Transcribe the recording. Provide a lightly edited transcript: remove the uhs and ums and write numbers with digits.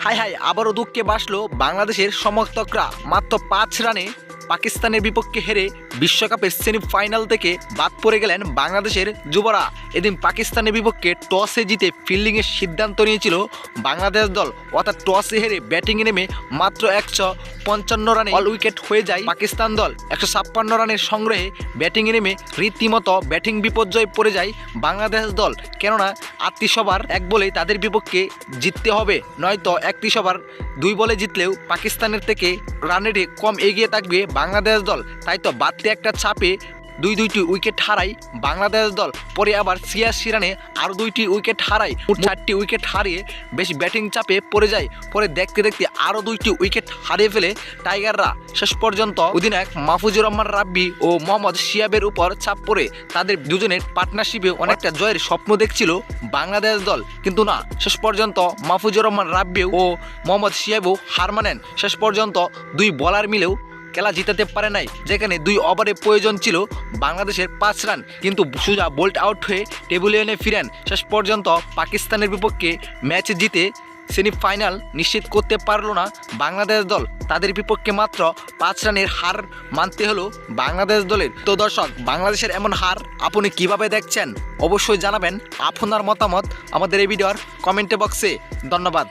High high আবারও দুঃখে বাসলো বাংলাদেশের সমর্থকরা। মাত্র 5 রানে পাকিস্তানের বিপক্ষে হেরে বিশ্বকাপের সেমিফাইনাল থেকে বাদ পড়ে গেলেন বাংলাদেশের যুবরা। এদিন পাকিস্তানের বিপক্ষে টসে জিতে ফিল্ডিংয়ের সিদ্ধান্ত নিয়েছিল বাংলাদেশ দল, অর্থাৎ টসে হেরে ব্যাটিংয়ে নেমে মাত্র 155 রানে অল উইকেট হয়ে যায় পাকিস্তান দল। 156 রানের সংগ্রহে ব্যাটিংয়ে নেমে রীতিমতো ব্যাটিং বিপর্যয়ে পড়ে যায় বাংলাদেশ দল। কেননা 38 ওভার 1 বলেই তাদের বিপক্ষে জিততে হবে, নয়তো 31 ওভার 2 বলে জিতলেও পাকিস্তানের থেকে রানের কম এগিয়ে থাকবে বাংলাদেশ দল। তাই তো বাড়তি একটা চাপে দুইটি উইকেট হারায় বাংলাদেশ দল। পরে আবার 86 রানে আরও 2টি উইকেট হারায়, 4টি উইকেট হারিয়ে বেশ ব্যাটিং চাপে পড়ে যায়। পরে দেখতে দেখতে আরও 2টি উইকেট হারিয়ে ফেলে টাইগাররা। শেষ পর্যন্ত অধিনায়ক মাহফুজুর রহমান রাব্বি ও মোহাম্মদ শিহাবের উপর চাপ পড়ে তাদের দুজনের পার্টনারশিপে অনেকটা জয়ের স্বপ্ন দেখছিল বাংলাদেশ দল, কিন্তু না, শেষ পর্যন্ত মাহফুজুর রহমান রাব্বি ও মোহাম্মদ শিহাবও হার মানেন। শেষ পর্যন্ত 2 বলার মিলেও খেলা জিতাতে পারে নাই, যেখানে 2 ওভারে প্রয়োজন ছিল বাংলাদেশের 5 রান, কিন্তু সোজা বোল্ট আউট হয়ে টেবিলে এনে ফিরেন। শেষ পর্যন্ত পাকিস্তানের বিপক্ষে ম্যাচ জিতে সেমিফাইনাল নিশ্চিত করতে পারল না বাংলাদেশ দল। তাদের বিপক্ষে মাত্র 5 রানের হার মানতে হলো বাংলাদেশ দলের। তো দর্শক, বাংলাদেশের এমন হার আপনি কিভাবে দেখছেন অবশ্যই জানাবেন আপনার মতামত আমাদের এই ভিডিওর কমেন্ট বক্সে। ধন্যবাদ।